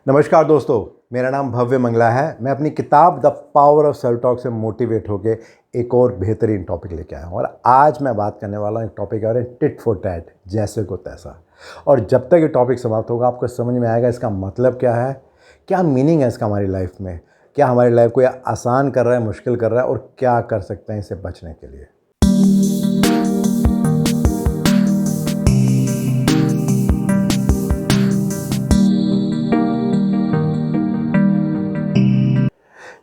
नमस्कार दोस्तों, मेरा नाम भव्य मंगला है। मैं अपनी किताब the power of self talk से मोटिवेट होकर एक और बेहतरीन टॉपिक लेके आया हूँ। और आज मैं बात करने वाला हूँ एक टॉपिक है टिट फॉर टैट, जैसे को तैसा। और जब तक ये टॉपिक समाप्त होगा आपको समझ में आएगा इसका मतलब क्या है, क्या मीनिंग है इसका हमारी लाइफ में, क्या हमारी लाइफ को ये आसान कर रहा है, मुश्किल कर रहा है, और क्या कर सकते हैं इससे बचने के लिए।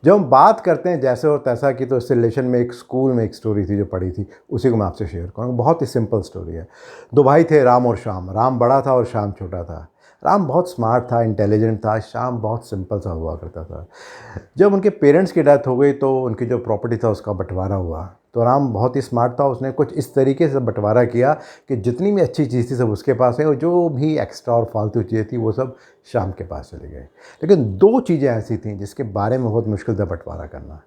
जब हम बात करते हैं जैसे और तैसा की, तो इस रिलेशन में एक स्कूल में एक स्टोरी थी जो पढ़ी थी, उसी को मैं आपसे शेयर करूँगा। बहुत ही सिंपल स्टोरी है। दो भाई थे, राम और श्याम। राम बड़ा था और श्याम छोटा था। राम बहुत स्मार्ट था, इंटेलिजेंट था। श्याम बहुत सिंपल सा हुआ करता था। जब उनके पेरेंट्स की डेथ हो गई तो उनकी जो प्रॉपर्टी था उसका बंटवारा हुआ। तो राम बहुत ही स्मार्ट था, उसने कुछ इस तरीके से बंटवारा किया कि जितनी भी अच्छी चीज़ थी सब उसके पास है, और जो भी एक्स्ट्रा और फालतू चीज़ें थी वो सब श्याम के पास चली गई। लेकिन दो चीज़ें ऐसी थीं जिसके बारे में बहुत मुश्किल था बंटवारा करना।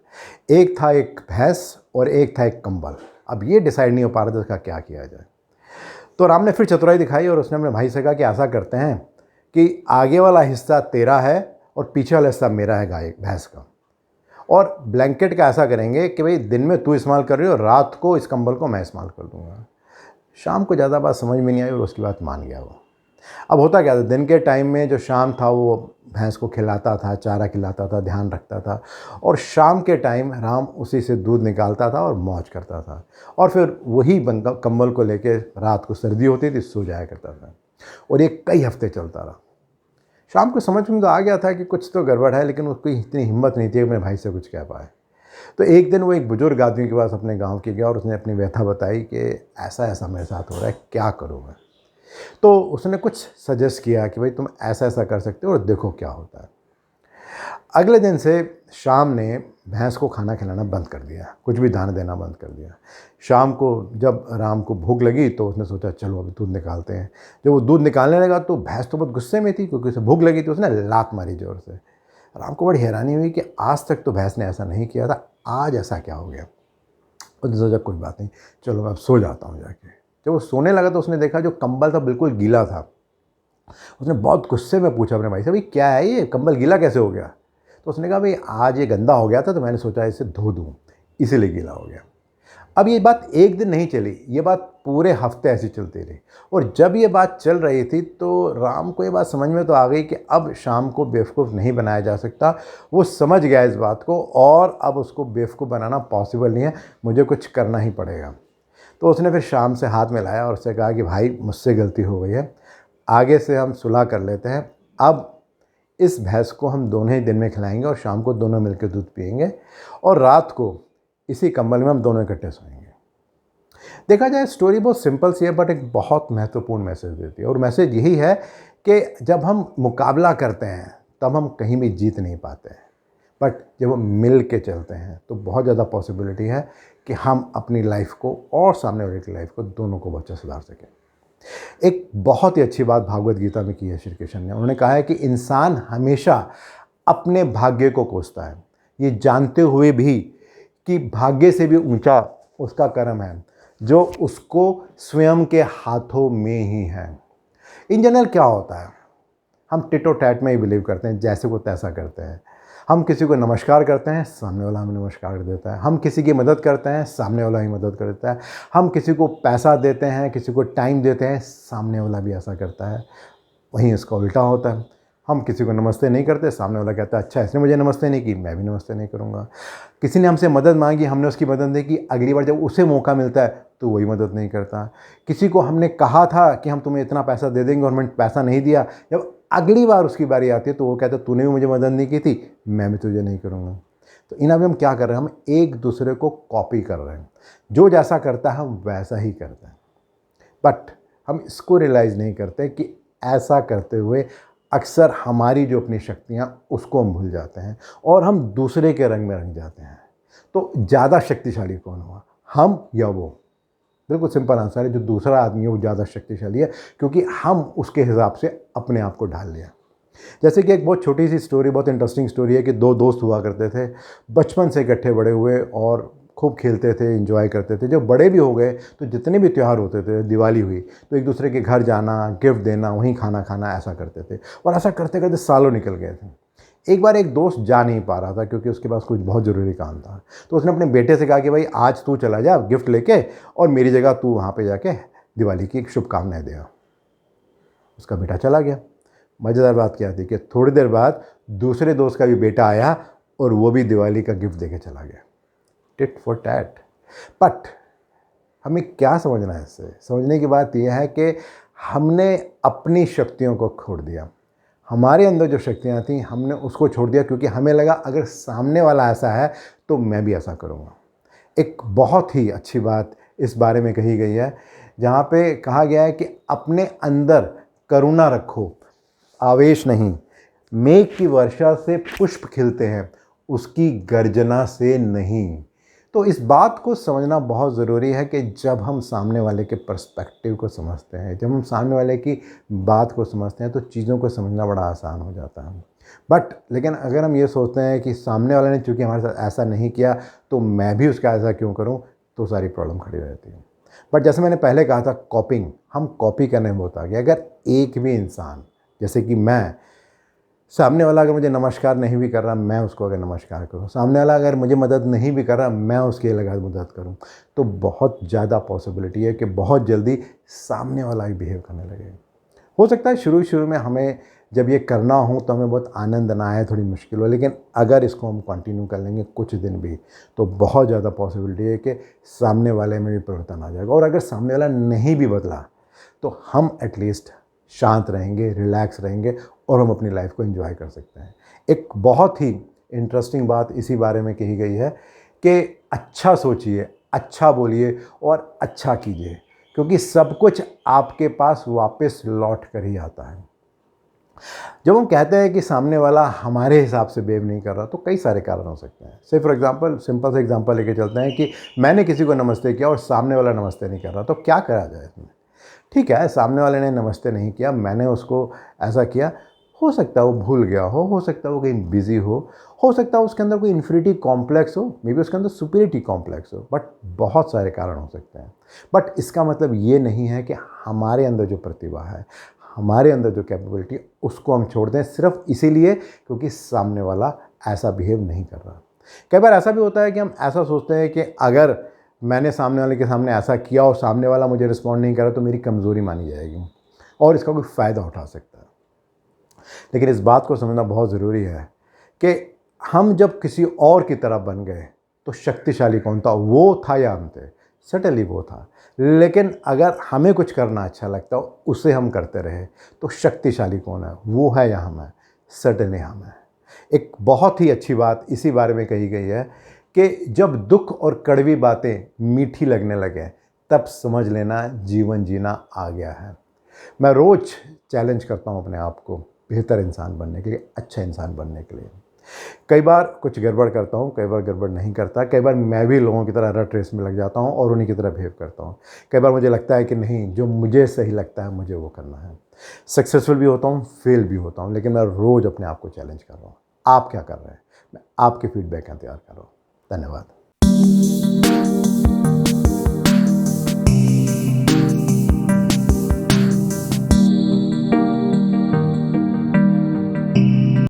एक था एक भैंस और एक था एक कंबल। अब ये डिसाइड नहीं हो पा रहा था इसका क्या किया जाए। तो राम ने फिर चतुराई दिखाई और उसने अपने भाई से कहा कि ऐसा करते हैं कि आगे वाला हिस्सा तेरा है और पीछे वाला हिस्सा मेरा है, गाय भैंस का। और ब्लैंकेट का ऐसा करेंगे कि भाई दिन में तू इस्तेमाल कर रही हो, रात को इस कंबल को मैं इस्तेमाल कर दूंगा। शाम को ज़्यादा बात समझ में नहीं आई और उसकी बात मान गया वो। अब होता क्या था, दिन के टाइम में जो शाम था वो भैंस को खिलाता था, चारा खिलाता था, ध्यान रखता था। और शाम के टाइम राम उसी से दूध निकालता था और मौज करता था। और फिर वही कंबल को लेके रात को सर्दी होती थी सो जाया करता था। और ये कई हफ्ते चलता रहा। शाम को समझ में तो आ गया था कि कुछ तो गड़बड़ है, लेकिन उसकी इतनी हिम्मत नहीं थी कि अपने भाई से कुछ कह पाए। तो एक दिन वो एक बुजुर्ग आदमी के पास अपने गांव के गया और उसने अपनी व्यथा बताई कि ऐसा ऐसा मेरे साथ हो रहा है, क्या करूँ मैं। तो उसने कुछ सजेस्ट किया कि भाई तुम ऐसा ऐसा कर सकते हो और देखो क्या होता है। अगले दिन से शाम ने भैंस को खाना खिलाना बंद कर दिया, कुछ भी दाना देना बंद कर दिया। शाम को जब राम को भूख लगी तो उसने सोचा चलो अभी दूध निकालते हैं। जब वो दूध निकालने लगा तो भैंस तो बहुत गुस्से में थी क्योंकि उसे भूख लगी, तो उसने लात मारी जोर से। राम को बड़ी हैरानी हुई कि आज तक तो भैंस ने ऐसा नहीं किया था, आज ऐसा क्या हो गया। उसने सोचा कोई बात नहीं, चलो मैं अब सो जाता हूँ जाके। जब वो सोने लगा तो उसने देखा जो कंबल था बिल्कुल गीला था। उसने बहुत गुस्से में पूछा अपने भाई से, भाई क्या है ये कंबल गीला कैसे हो गया। तो उसने कहा भाई आज ये गंदा हो गया था तो मैंने सोचा इसे धो दूँ, इसीलिए गीला हो गया। अब ये बात एक दिन नहीं चली, ये बात पूरे हफ्ते ऐसी चलती रही। और जब ये बात चल रही थी तो राम को ये बात समझ में तो आ गई कि अब शाम को बेवकूफ़ नहीं बनाया जा सकता। वो समझ गया इस बात को और अब उसको बेवकूफ़ बनाना पॉसिबल नहीं है, मुझे कुछ करना ही पड़ेगा। तो उसने फिर शाम से हाथ मिलाया और उससे कहा कि भाई मुझसे गलती हो गई है, आगे से हम सुलह कर लेते हैं। अब इस भैंस को हम दोनों ही दिन में खिलाएंगे और शाम को दोनों मिलकर दूध पिएंगे, और रात को इसी कंबल में हम दोनों इकट्ठे सोएंगे। देखा जाए स्टोरी बहुत सिंपल सी है, बट एक बहुत महत्वपूर्ण मैसेज देती है। और मैसेज यही है कि जब हम मुकाबला करते हैं तब हम कहीं भी जीत नहीं पाते हैं, बट जब हम मिल के चलते हैं तो बहुत ज़्यादा पॉसिबिलिटी है कि हम अपनी लाइफ को और सामने वाले की लाइफ को दोनों को बहुत अच्छा सुधार सकें। एक बहुत ही अच्छी बात भागवत गीता में की है श्री कृष्ण ने। उन्होंने कहा है कि इंसान हमेशा अपने भाग्य को कोसता है, ये जानते हुए भी कि भाग्य से भी ऊंचा उसका कर्म है जो उसको स्वयं के हाथों में ही है। इन जनरल क्या होता है, हम टिटो टैट में ही बिलीव करते हैं, जैसे को तैसा करते हैं। हम किसी को नमस्कार करते हैं, सामने वाला हमें नमस्कार कर देता है। हम किसी की मदद करते हैं, सामने वाला ही मदद कर देता है। हम किसी को पैसा देते हैं, किसी को टाइम देते हैं, सामने वाला भी ऐसा करता है। वहीं इसका उल्टा होता है, हम किसी को नमस्ते नहीं करते, सामने वाला कहता है अच्छा इसने मुझे नमस्ते नहीं की, मैं भी नमस्ते नहीं करूँगा। किसी ने हमसे मदद मांगी, हमने उसकी मदद नहीं की, अगली बार जब उसे मौका मिलता है तो वही मदद नहीं करता। किसी को हमने कहा था कि हम तुम्हें इतना पैसा दे देंगे और हमने पैसा नहीं दिया, जब अगली बार उसकी बारी आती है तो वो कहता है तूने भी मुझे मदद नहीं की थी, मैं भी तुझे नहीं करूँगा। तो इन अभी हम क्या कर रहे हैं, हम एक दूसरे को कॉपी कर रहे हैं। जो जैसा करता है हम वैसा ही करते हैं, बट हम इसको रियलाइज़ नहीं करते कि ऐसा करते हुए अक्सर हमारी जो अपनी शक्तियाँ उसको हम भूल जाते हैं और हम दूसरे के रंग में रंग जाते हैं। तो ज़्यादा शक्तिशाली कौन हुआ, हम या वो? बिल्कुल सिंपल आंसर है, जो दूसरा आदमी है वो ज़्यादा शक्तिशाली है, क्योंकि हम उसके हिसाब से अपने आप को ढाल लिया। जैसे कि एक बहुत छोटी सी स्टोरी, बहुत इंटरेस्टिंग स्टोरी है कि दो दोस्त हुआ करते थे, बचपन से इकट्ठे बड़े हुए और खूब खेलते थे, एंजॉय करते थे। जब बड़े भी हो गए तो जितने भी त्यौहार होते थे, दिवाली हुई तो एक दूसरे के घर जाना, गिफ्ट देना, वहीं खाना खाना, ऐसा करते थे। और ऐसा करते करते सालों निकल गए थे। एक बार एक दोस्त जा नहीं पा रहा था क्योंकि उसके पास कुछ बहुत ज़रूरी काम था। तो उसने अपने बेटे से कहा कि भाई आज तू चला जा गिफ्ट लेके, और मेरी जगह तू वहाँ पे जाके दिवाली की शुभकामनाएं दे आ। उसका बेटा चला गया। मज़ेदार बात क्या थी कि थोड़ी देर बाद दूसरे दोस्त का भी बेटा आया और वो भी दिवाली का गिफ्ट देके चला गया। Tit for tat. बट हमें क्या समझना है इससे? समझने की बात यह है कि हमने अपनी शक्तियों को छोड़ दिया। हमारे अंदर जो शक्तियाँ थीं हमने उसको छोड़ दिया क्योंकि हमें लगा अगर सामने वाला ऐसा है तो मैं भी ऐसा करूँगा। एक बहुत ही अच्छी बात इस बारे में कही गई है जहाँ पे कहा गया है कि अपने अंदर करुणा रखो, आवेश नहीं। मेघ की वर्षा से पुष्प खिलते हैं, उसकी गर्जना से नहीं। तो इस बात को समझना बहुत ज़रूरी है कि जब हम सामने वाले के पर्सपेक्टिव को समझते हैं, जब हम सामने वाले की बात को समझते हैं तो चीज़ों को समझना बड़ा आसान हो जाता है। लेकिन अगर हम ये सोचते हैं कि सामने वाले ने चूँकि हमारे साथ ऐसा नहीं किया तो मैं भी उसका ऐसा क्यों करूँ, तो सारी प्रॉब्लम खड़ी रहती है। बट जैसे मैंने पहले कहा था, कॉपिंग, हम कॉपी करने में बहुत आगे। अगर एक भी इंसान, जैसे कि मैं, सामने वाला अगर मुझे नमस्कार नहीं भी कर रहा, मैं उसको अगर नमस्कार करूं, सामने वाला अगर मुझे मदद नहीं भी कर रहा, मैं उसके लगा मदद करूं, तो बहुत ज़्यादा पॉसिबिलिटी है कि बहुत जल्दी सामने वाला ही बिहेव करने लगे। हो सकता है शुरू शुरू में हमें जब ये करना हो तो हमें बहुत आनंद ना आए, थोड़ी मुश्किल हो, लेकिन अगर इसको हम कंटिन्यू कर लेंगे कुछ दिन भी, तो बहुत ज़्यादा पॉसिबिलिटी है कि सामने वाले में भी परिवर्तन आ जाएगा। और अगर सामने वाला नहीं भी बदला तो हम एटलीस्ट शांत रहेंगे, रिलैक्स रहेंगे और हम अपनी लाइफ को एंजॉय कर सकते हैं। एक बहुत ही इंटरेस्टिंग बात इसी बारे में कही गई है कि अच्छा सोचिए, अच्छा बोलिए और अच्छा कीजिए, क्योंकि सब कुछ आपके पास वापस लौट कर ही आता है। जब हम कहते हैं कि सामने वाला हमारे हिसाब से बिहेव नहीं कर रहा, तो कई सारे कारण हो सकते हैं। से फॉर एग्जांपल, सिंपल सा एग्जांपल लेके चलते हैं कि मैंने किसी को नमस्ते किया और सामने वाला नमस्ते नहीं कर रहा, तो क्या करा जाए इसमें? ठीक है, सामने वाले ने नमस्ते नहीं किया, मैंने उसको ऐसा किया, हो सकता है वो भूल गया हो सकता है वो कहीं बिजी हो सकता है उसके अंदर कोई इन्फिनिटी कॉम्प्लेक्स हो, मे बी उसके अंदर सुपीरियरिटी कॉम्प्लेक्स हो, बट बहुत सारे कारण हो सकते हैं। बट इसका मतलब ये नहीं है कि हमारे अंदर जो प्रतिभा है, हमारे अंदर जो कैपेबिलिटी है, उसको हम छोड़ दें सिर्फ इसीलिए क्योंकि सामने वाला ऐसा बिहेव नहीं कर रहा। कई बार ऐसा भी होता है कि हम ऐसा सोचते हैं कि अगर मैंने सामने वाले के सामने ऐसा किया और सामने वाला मुझे रिस्पॉन्ड नहीं करा तो मेरी कमज़ोरी मानी जाएगी और इसका कोई फ़ायदा उठा सकता है। लेकिन इस बात को समझना बहुत ज़रूरी है कि हम जब किसी और की तरह बन गए तो शक्तिशाली कौन था, वो था या हम थे? सर्टेनली वो था। लेकिन अगर हमें कुछ करना अच्छा लगता हो, उसे हम करते रहे, तो शक्तिशाली कौन है? वो है या हम हैं? सर्टेनली हम हैं। एक बहुत ही अच्छी बात इसी बारे में कही गई है कि जब दुख और कड़वी बातें मीठी लगने लगे तब समझ लेना जीवन जीना आ गया है। मैं रोज़ चैलेंज करता हूँ अपने आप को बेहतर इंसान बनने के लिए, अच्छा इंसान बनने के लिए। कई बार कुछ गड़बड़ करता हूँ, कई बार गड़बड़ नहीं करता, कई बार मैं भी लोगों की तरह रट रेस में लग जाता हूँ और उन्हीं की तरह बिहेव करता हूँ। कई बार मुझे लगता है कि नहीं, जो मुझे सही लगता है मुझे वो करना है। सक्सेसफुल भी होता हूँ, फेल भी होता हूँ, लेकिन मैं रोज़ अपने आप को चैलेंज कर रहा हूँ। आप क्या कर रहे हैं? मैं आपके फीडबैक इंतजार कर रहा हूँ। धन्यवाद।